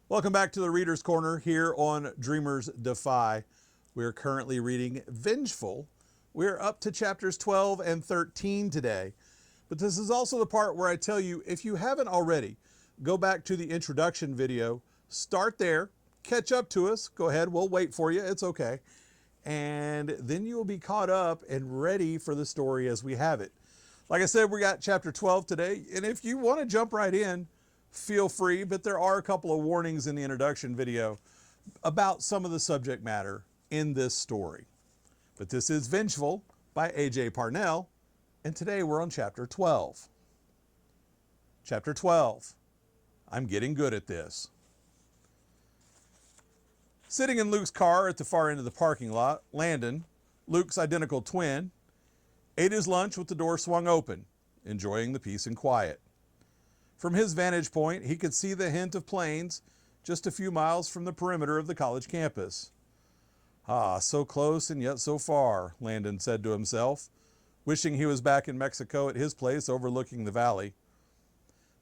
Welcome back to the Reader's Corner here on Dreamers Defy. We are currently reading Vengeful. We're up to chapters 12 and 13 today. But this is also the part where I tell you, if you haven't already, go back to the introduction video, start there, catch up to us. Go ahead, we'll wait for you. It's okay. And then you will be caught up and ready for the story as we have it. Like I said, we got chapter 12 today. And if you want to jump right in, feel free, but there are a couple of warnings in the introduction video about some of the subject matter in this story. But this is Vengeful by AJ Parnell, and today we're on chapter 12. Chapter 12. I'm getting good at this. Sitting in Luke's car at the far end of the parking lot, Landon, Luke's identical twin, ate his lunch with the door swung open, enjoying the peace and quiet. From his vantage point, he could see the hint of planes just a few miles from the perimeter of the college campus. Ah, so close and yet so far, Landon said to himself, wishing he was back in Mexico at his place overlooking the valley.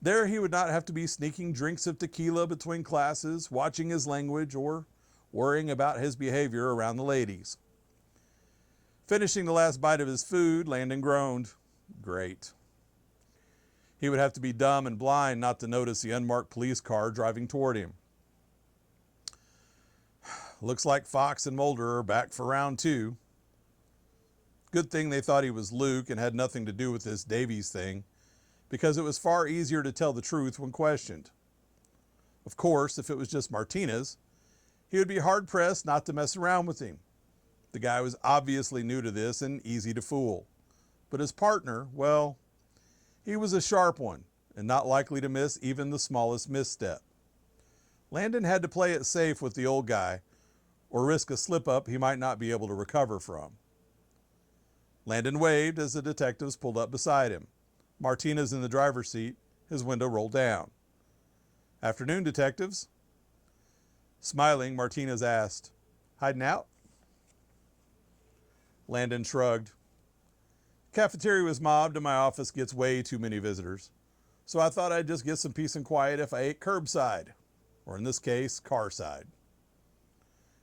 There he would not have to be sneaking drinks of tequila between classes, watching his language, or worrying about his behavior around the ladies. Finishing the last bite of his food, Landon groaned. Great. He would have to be dumb and blind not to notice the unmarked police car driving toward him. Looks like Fox and Mulder are back for round 2. Good thing they thought he was Luke and had nothing to do with this Davies thing, because it was far easier to tell the truth when questioned. Of course, if it was just Martinez, he would be hard-pressed not to mess around with him. The guy was obviously new to this and easy to fool. But his partner, well, he was a sharp one and not likely to miss even the smallest misstep. Landon had to play it safe with the old guy or risk a slip-up he might not be able to recover from. Landon waved as the detectives pulled up beside him. Martinez in the driver's seat, his window rolled down. Afternoon, detectives. Smiling, Martinez asked, hiding out? Landon shrugged. Cafeteria was mobbed and my office gets way too many visitors. So I thought I'd just get some peace and quiet if I ate curbside, or in this case, carside.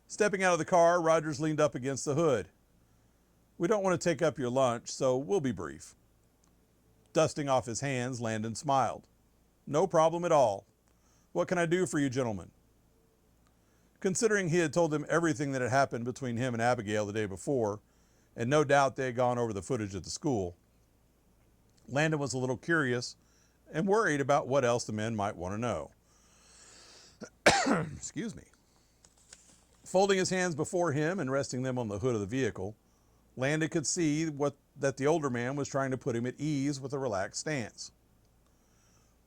Stepping out of the car, Rogers leaned up against the hood. We don't want to take up your lunch, so we'll be brief. Dusting off his hands, Landon smiled. No problem at all. What can I do for you gentlemen? Considering he had told him everything that had happened between him and Abigail the day before, and no doubt they had gone over the footage at the school, Landon was a little curious and worried about what else the men might want to know. Excuse me. Folding his hands before him and resting them on the hood of the vehicle, Landon could see that the older man was trying to put him at ease with a relaxed stance.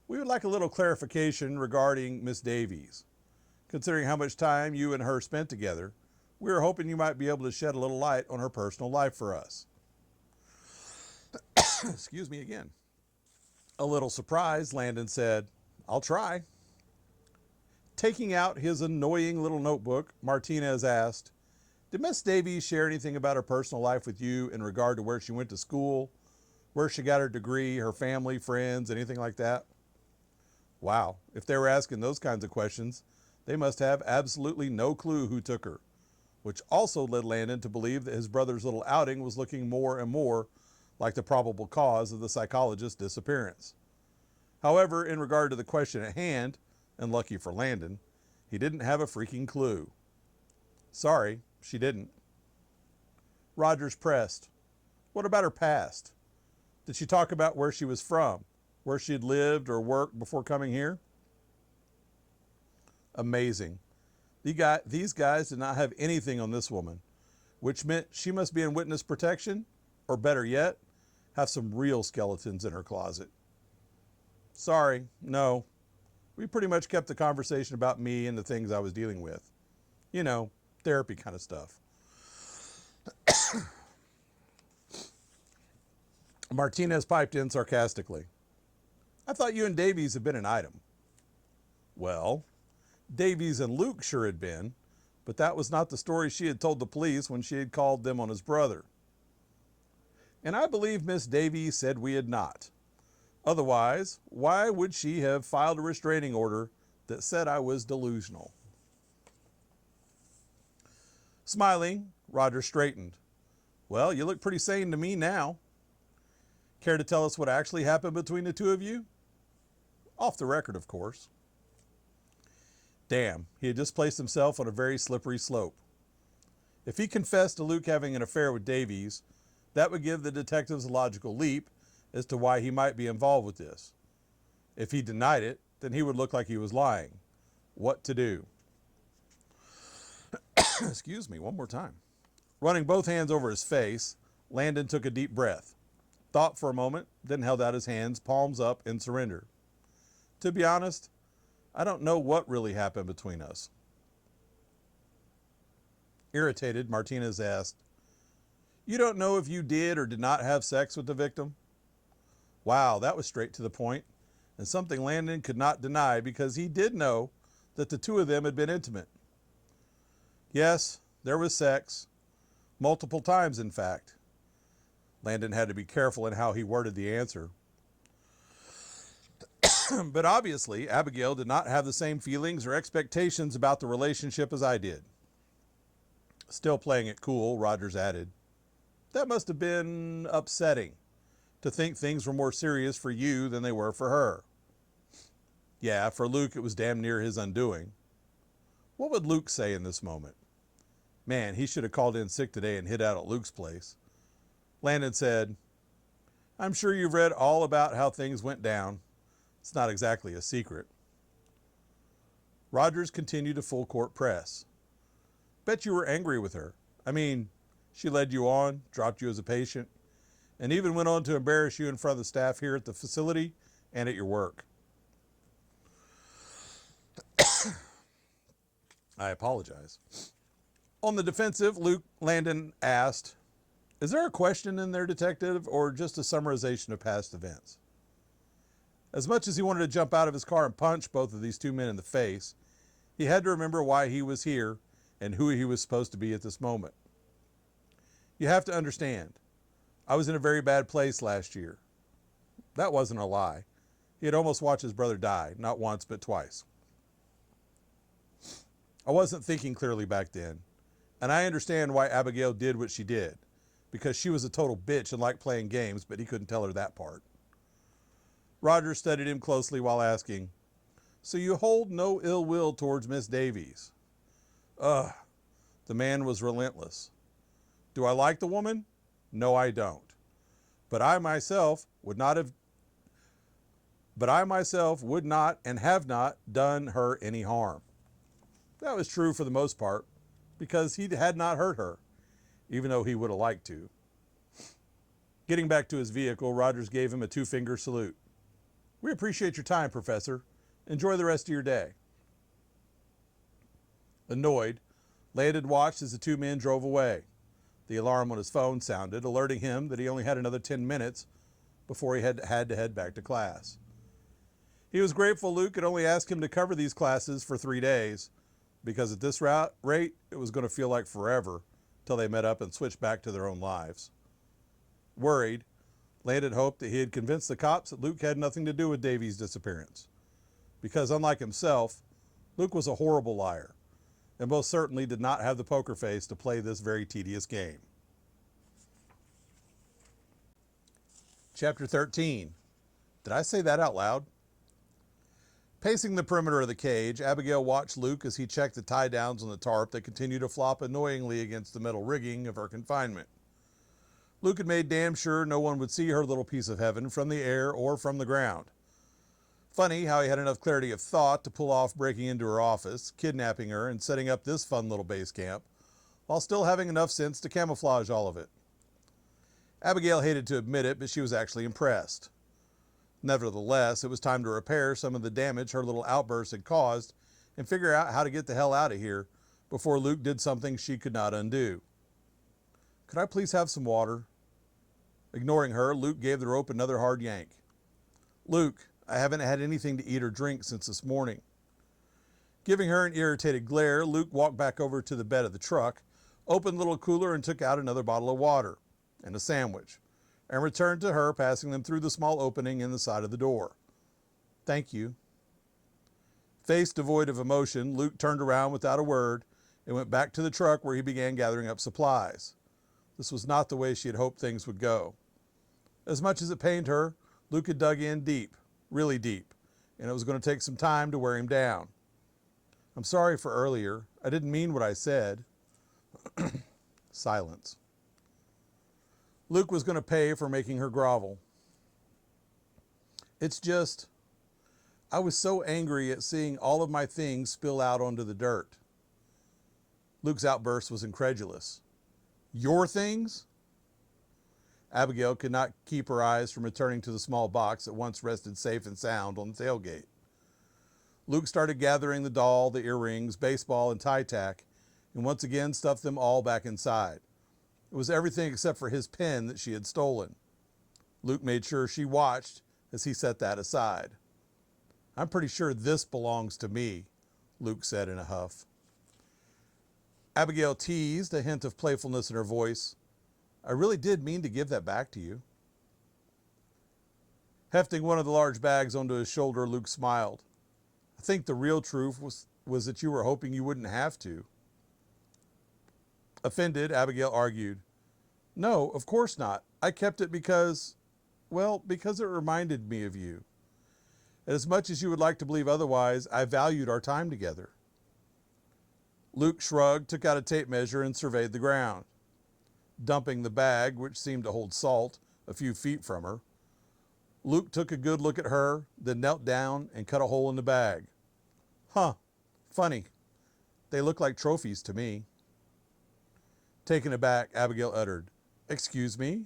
We would like a little clarification regarding Miss Davies. Considering how much time you and her spent together, we were hoping you might be able to shed a little light on her personal life for us. Excuse me again. A little surprised, Landon said, I'll try. Taking out his annoying little notebook, Martinez asked, did Miss Davies share anything about her personal life with you in regard to where she went to school, where she got her degree, her family, friends, anything like that? Wow, if they were asking those kinds of questions, they must have absolutely no clue who took her, which also led Landon to believe that his brother's little outing was looking more and more like the probable cause of the psychologist's disappearance. However, in regard to the question at hand, and lucky for Landon, he didn't have a freaking clue. Sorry, she didn't. Rogers pressed. What about her past? Did she talk about where she was from, where she had lived or worked before coming here? Amazing. These guys did not have anything on this woman, which meant she must be in witness protection, or better yet, have some real skeletons in her closet. Sorry, no. We pretty much kept the conversation about me and the things I was dealing with. You know, therapy kind of stuff. Martinez piped in sarcastically. I thought you and Davies had been an item. Well, Davies and Luke sure had been, but that was not the story she had told the police when she had called them on his brother. And I believe Miss Davies said we had not. Otherwise, why would she have filed a restraining order that said I was delusional. Smiling, Roger straightened. Well, you look pretty sane to me now. Care to tell us what actually happened between the two of you? Off the record, of course. Damn, he had just placed himself on a very slippery slope. If he confessed to Luke having an affair with Davies, that would give the detectives a logical leap as to why he might be involved with this. If he denied it, then he would look like he was lying. What to do? Excuse me, one more time. Running both hands over his face, Landon took a deep breath, thought for a moment, then held out his hands, palms up, in surrender. To be honest, I don't know what really happened between us. Irritated, Martinez asked, You don't know if you did or did not have sex with the victim? Wow, that was straight to the point, and something Landon could not deny because he did know that the two of them had been intimate. Yes, there was sex. Multiple times, in fact. Landon had to be careful in how he worded the answer. But obviously, Abigail did not have the same feelings or expectations about the relationship as I did. Still playing it cool, Rogers added. That must have been upsetting, to think things were more serious for you than they were for her. Yeah, for Luke it was damn near his undoing. What would Luke say in this moment? Man, he should have called in sick today and hid out at Luke's place. Landon said, I'm sure you've read all about how things went down. It's not exactly a secret. Rogers continued to full court press. Bet you were angry with her. I mean, she led you on, dropped you as a patient, and even went on to embarrass you in front of the staff here at the facility and at your work. I apologize. On the defensive, Landon asked, Is there a question in there, detective, or just a summarization of past events? As much as he wanted to jump out of his car and punch both of these two men in the face, he had to remember why he was here and who he was supposed to be at this moment. You have to understand, I was in a very bad place last year. That wasn't a lie. He had almost watched his brother die, not once but twice. I wasn't thinking clearly back then, and I understand why Abigail did what she did, because she was a total bitch and liked playing games, but he couldn't tell her that part. Roger studied him closely while asking, So you hold no ill will towards Miss Davies? Ugh, the man was relentless. Do I like the woman? No, I don't. But I myself would not and have not done her any harm. That was true for the most part, because he had not hurt her, even though he would have liked to. Getting back to his vehicle, Rogers gave him a two-finger salute. We appreciate your time, Professor. Enjoy the rest of your day. Annoyed, Landon watched as the two men drove away. The alarm on his phone sounded, alerting him that he only had another 10 minutes before he had to head back to class. He was grateful Luke had only asked him to cover these classes for 3 days, because at this rate, it was going to feel like forever till they met up and switched back to their own lives. Worried, Landon hoped that he had convinced the cops that Luke had nothing to do with Davies' disappearance, because unlike himself, Luke was a horrible liar, and most certainly did not have the poker face to play this very tedious game. Chapter 13. Did I say that out loud? Pacing the perimeter of the cage, Abigail watched Luke as he checked the tie-downs on the tarp that continued to flop annoyingly against the metal rigging of her confinement. Luke had made damn sure no one would see her little piece of heaven from the air or from the ground. Funny how he had enough clarity of thought to pull off breaking into her office, kidnapping her, and setting up this fun little base camp, while still having enough sense to camouflage all of it. Abigail hated to admit it, but she was actually impressed. Nevertheless, it was time to repair some of the damage her little outburst had caused and figure out how to get the hell out of here before Luke did something she could not undo. Could I please have some water? Ignoring her, Luke gave the rope another hard yank. Luke, I haven't had anything to eat or drink since this morning. Giving her an irritated glare, Luke walked back over to the bed of the truck, opened the little cooler and took out another bottle of water and a sandwich, and returned to her, passing them through the small opening in the side of the door. Thank you. Face devoid of emotion, Luke turned around without a word and went back to the truck where he began gathering up supplies. This was not the way she had hoped things would go. As much as it pained her, Luke had dug in deep, really deep, and it was going to take some time to wear him down. I'm sorry for earlier. I didn't mean what I said. Silence. Luke was going to pay for making her grovel. It's just, I was so angry at seeing all of my things spill out onto the dirt. Luke's outburst was incredulous. Your things? Abigail could not keep her eyes from returning to the small box that once rested safe and sound on the tailgate. Luke started gathering the doll, the earrings, baseball, and tie tack, and once again stuffed them all back inside. It was everything except for his pen that she had stolen. Luke made sure she watched as he set that aside. I'm pretty sure this belongs to me, Luke said in a huff. Abigail teased, a hint of playfulness in her voice. I really did mean to give that back to you. Hefting one of the large bags onto his shoulder, Luke smiled. I think the real truth was that you were hoping you wouldn't have to. Offended, Abigail argued. No, of course not. I kept it because it reminded me of you. And as much as you would like to believe otherwise, I valued our time together. Luke shrugged, took out a tape measure, and surveyed the ground. Dumping the bag, which seemed to hold salt, a few feet from her, Luke took a good look at her, then knelt down and cut a hole in the bag. Huh, funny. They look like trophies to me. Taken aback, Abigail uttered, Excuse me?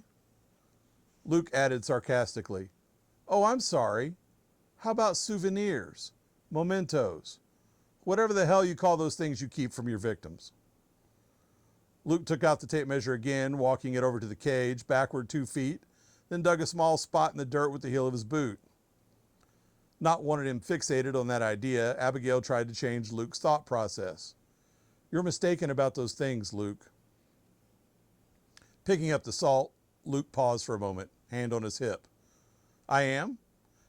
Luke added sarcastically, Oh, I'm sorry. How about souvenirs, mementos, whatever the hell you call those things you keep from your victims? Luke took out the tape measure again, walking it over to the cage, backward 2 feet, then dug a small spot in the dirt with the heel of his boot. Not wanting him fixated on that idea, Abigail tried to change Luke's thought process. You're mistaken about those things, Luke. Picking up the salt, Luke paused for a moment, hand on his hip. I am?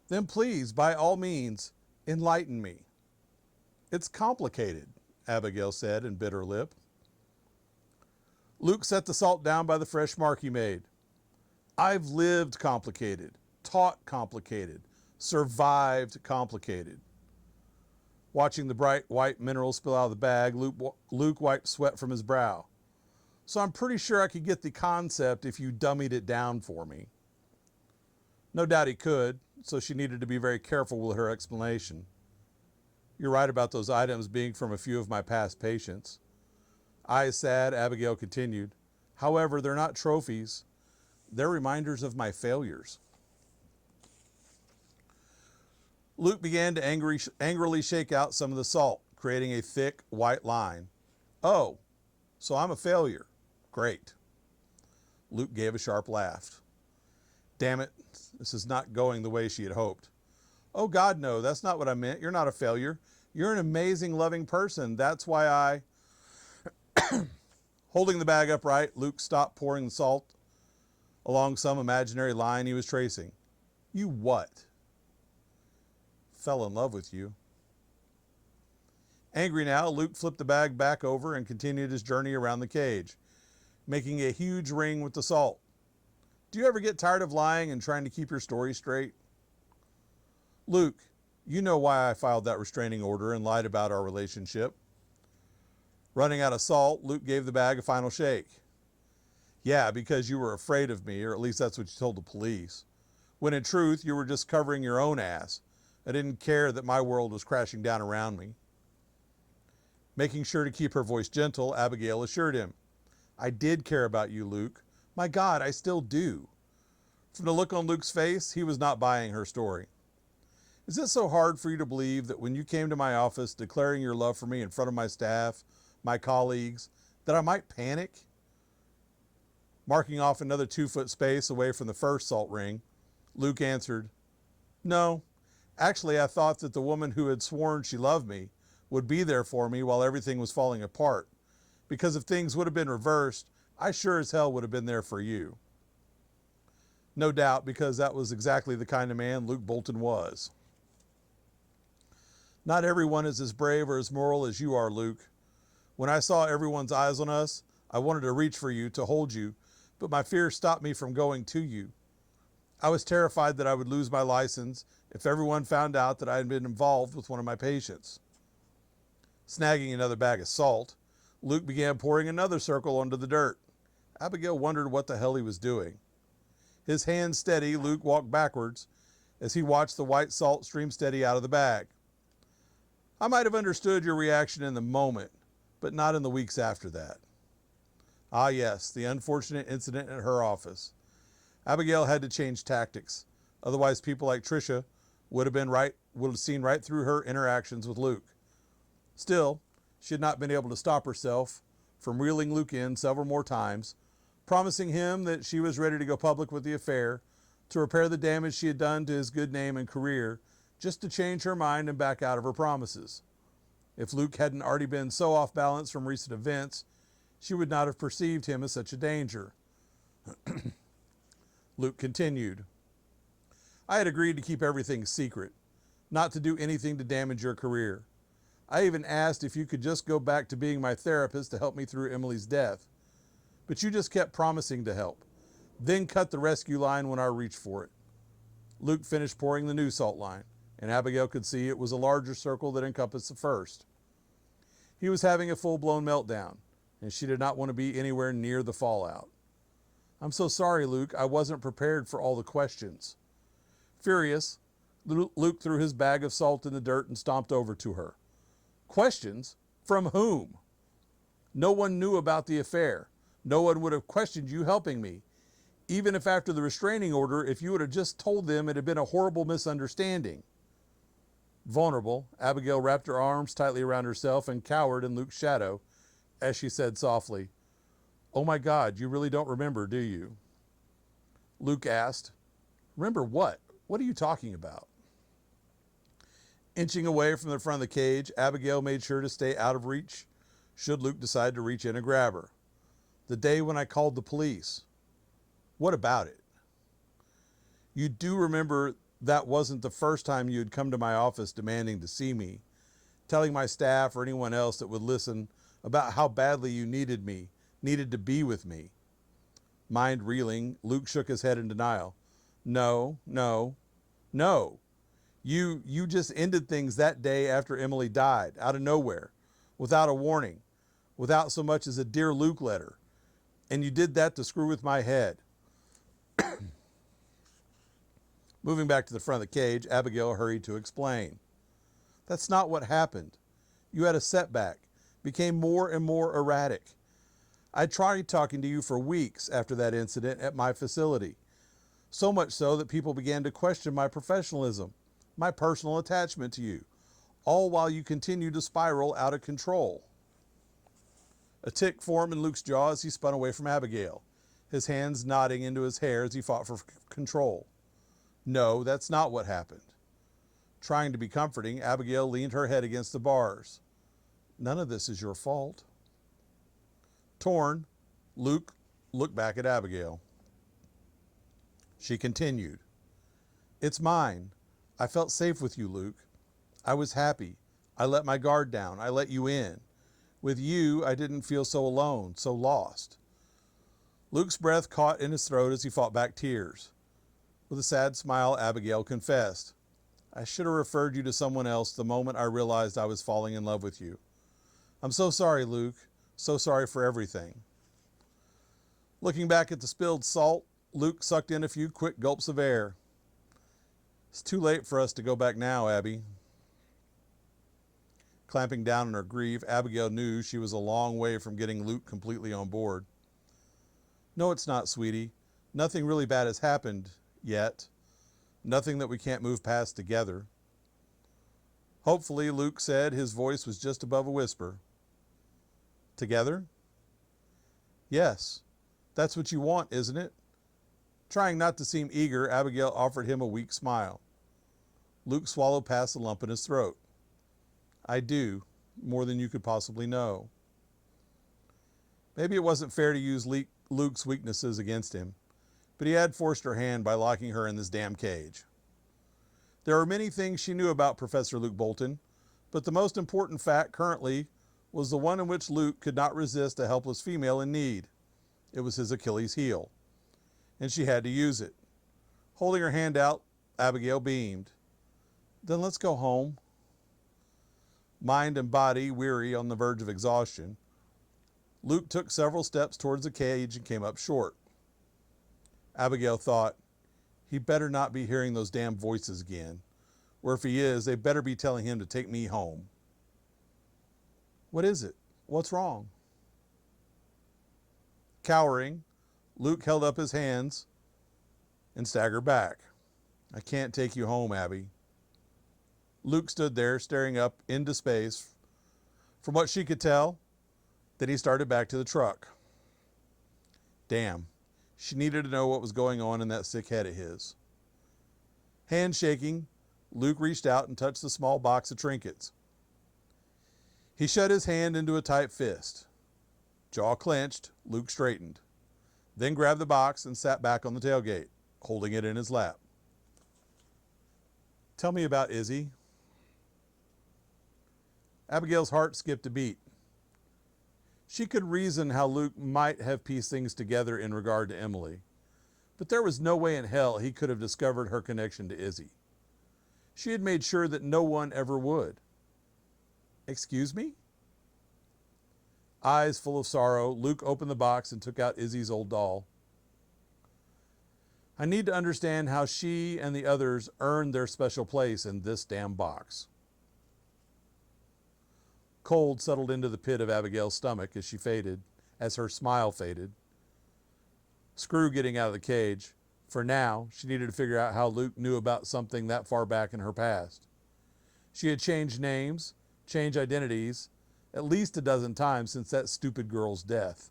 Then please, by all means, enlighten me. It's complicated, Abigail said and bit her lip. Luke set the salt down by the fresh mark he made. I've lived complicated, taught complicated, survived complicated. Watching the bright white mineral spill out of the bag, Luke wiped sweat from his brow. So I'm pretty sure I could get the concept if you dummied it down for me. No doubt he could, so she needed to be very careful with her explanation. You're right about those items being from a few of my past patients. Eyes sad, Abigail continued. However, they're not trophies. They're reminders of my failures. Luke began to angrily shake out some of the salt, creating a thick, white line. Oh, so I'm a failure. Great. Luke gave a sharp laugh. Damn it, this is not going the way she had hoped. Oh, God, no, that's not what I meant. You're not a failure. You're an amazing, loving person. That's why I... Holding the bag upright, Luke stopped pouring the salt along some imaginary line he was tracing. You what? Fell in love with you. Angry now, Luke flipped the bag back over and continued his journey around the cage, making a huge ring with the salt. Do you ever get tired of lying and trying to keep your story straight? Luke, you know why I filed that restraining order and lied about our relationship. Running out of salt, Luke gave the bag a final shake. Yeah, because you were afraid of me, or at least that's what you told the police. When in truth, you were just covering your own ass. I didn't care that my world was crashing down around me. Making sure to keep her voice gentle, Abigail assured him, I did care about you, Luke. My God, I still do. From the look on Luke's face, he was not buying her story. Is it so hard for you to believe that when you came to my office declaring your love for me in front of my staff, my colleagues, that I might panic? Marking off another 2-foot space away from the first salt ring, Luke answered, No, actually I thought that the woman who had sworn she loved me would be there for me while everything was falling apart, because if things would have been reversed, I sure as hell would have been there for you. No doubt, because that was exactly the kind of man Luke Bolton was. Not everyone is as brave or as moral as you are, Luke. When I saw everyone's eyes on us, I wanted to reach for you, to hold you, but my fear stopped me from going to you. I was terrified that I would lose my license if everyone found out that I had been involved with one of my patients. Snagging another bag of salt, Luke began pouring another circle onto the dirt. Abigail wondered what the hell he was doing. His hand steady, Luke walked backwards as he watched the white salt stream steady out of the bag. I might have understood your reaction in the moment, but not in the weeks after that. Ah, yes, the unfortunate incident at her office. Abigail had to change tactics. Otherwise, people like Tricia would have seen right through her interactions with Luke. Still, she had not been able to stop herself from reeling Luke in several more times, promising him that she was ready to go public with the affair, to repair the damage she had done to his good name and career, just to change her mind and back out of her promises. If Luke hadn't already been so off balance from recent events, she would not have perceived him as such a danger. Luke continued. I had agreed to keep everything secret, not to do anything to damage your career. I even asked if you could just go back to being my therapist to help me through Emily's death. But you just kept promising to help, then cut the rescue line when I reached for it. Luke finished pouring the new salt line, and Abigail could see it was a larger circle that encompassed the first. He was having a full-blown meltdown, and she did not want to be anywhere near the fallout. I'm so sorry, Luke. I wasn't prepared for all the questions. Furious, Luke threw his bag of salt in the dirt and stomped over to her. Questions? From whom? No one knew about the affair. No one would have questioned you helping me. Even if after the restraining order, if you would have just told them it had been a horrible misunderstanding. Vulnerable, Abigail wrapped her arms tightly around herself and cowered in Luke's shadow as she said softly, Oh my God, you really don't remember, do you? Luke asked, Remember what? What are you talking about? Inching away from the front of the cage, Abigail made sure to stay out of reach should Luke decide to reach in and grab her. The day when I called the police. What about it? You do remember that wasn't the first time you had come to my office demanding to see me, telling my staff or anyone else that would listen about how badly you needed me, needed to be with me. Mind reeling, Luke shook his head in denial. No. You just ended things that day after Emily died, out of nowhere, without a warning, without so much as a Dear Luke letter. And you did that to screw with my head. Moving back to the front of the cage, Abigail hurried to explain. That's not what happened. You had a setback, became more and more erratic. I tried talking to you for weeks after that incident at my facility, so much so that people began to question my professionalism, my personal attachment to you, all while you continued to spiral out of control. A tick formed in Luke's jaw as he spun away from Abigail, his hands knotting into his hair as he fought for control. No, that's not what happened. Trying to be comforting, Abigail leaned her head against the bars. None of this is your fault. Torn, Luke looked back at Abigail. She continued. It's mine. I felt safe with you, Luke. I was happy. I let my guard down. I let you in. With you, I didn't feel so alone, so lost. Luke's breath caught in his throat as he fought back tears. With a sad smile, Abigail confessed, I should have referred you to someone else the moment I realized I was falling in love with you. I'm so sorry, Luke. So sorry for everything. Looking back at the spilled salt, Luke sucked in a few quick gulps of air. It's too late for us to go back now, Abby. Clamping down on her grief, Abigail knew she was a long way from getting Luke completely on board. No, it's not, sweetie. Nothing really bad has happened yet. Nothing that we can't move past together. Hopefully, Luke said, his voice was just above a whisper. Together? Yes. That's what you want, isn't it? Trying not to seem eager, Abigail offered him a weak smile. Luke swallowed past the lump in his throat. I do, more than you could possibly know. Maybe it wasn't fair to use Luke's weaknesses against him, but he had forced her hand by locking her in this damn cage. There were many things she knew about Professor Luke Bolton, But the most important fact currently was the one in which Luke could not resist a helpless female in need. It was his Achilles heel, and she had to use it. Holding her hand out, Abigail beamed. Then let's go home. Mind and body weary on the verge of exhaustion, Luke took several steps towards the cage and came up short. Abigail thought, he better not be hearing those damn voices again. Or if he is, they better be telling him to take me home. What is it? What's wrong? Cowering, Luke held up his hands and staggered back. I can't take you home, Abby. Luke stood there staring up into space. From what she could tell, then he started back to the truck. Damn, she needed to know what was going on in that sick head of his. Hand shaking, Luke reached out and touched the small box of trinkets. He shut his hand into a tight fist. Jaw clenched, Luke straightened, then grabbed the box and sat back on the tailgate, holding it in his lap. Tell me about Izzy. Abigail's heart skipped a beat. She could reason how Luke might have pieced things together in regard to Emily, but there was no way in hell he could have discovered her connection to Izzy. She had made sure that no one ever would. Excuse me? Eyes full of sorrow, Luke opened the box and took out Izzy's old doll. I need to understand how she and the others earned their special place in this damn box. Cold settled into the pit of Abigail's stomach as her smile faded. Screw getting out of the cage. For now, she needed to figure out how Luke knew about something that far back in her past. She had changed names, changed identities, at least a dozen times since that stupid girl's death.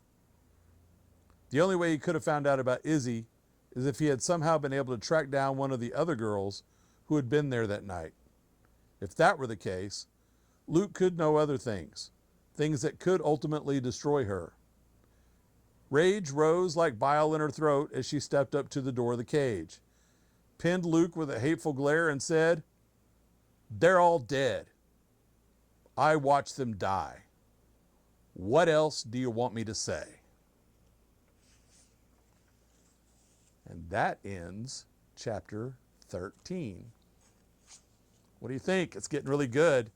The only way he could have found out about Izzy is if he had somehow been able to track down one of the other girls who had been there that night. If that were the case, Luke could know other things that could ultimately destroy her. Rage rose like bile in her throat as she stepped up to the door of the cage, pinned Luke with a hateful glare and said, "They're all dead. I watched them die. What else do you want me to say?" And that ends chapter 13. What do you think? It's getting really good.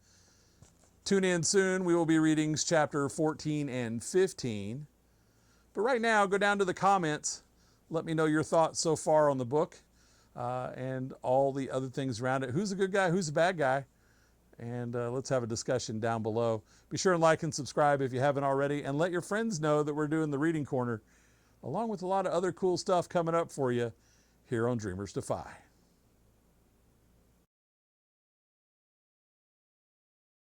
Tune in soon. We will be reading chapter 14 and 15. But right now, go down to the comments. Let me know your thoughts so far on the book and all the other things around it. Who's a good guy? Who's a bad guy? And let's have a discussion down below. Be sure and like and subscribe if you haven't already. And let your friends know that we're doing the Reading Corner, along with a lot of other cool stuff coming up for you here on Dreamers Defy.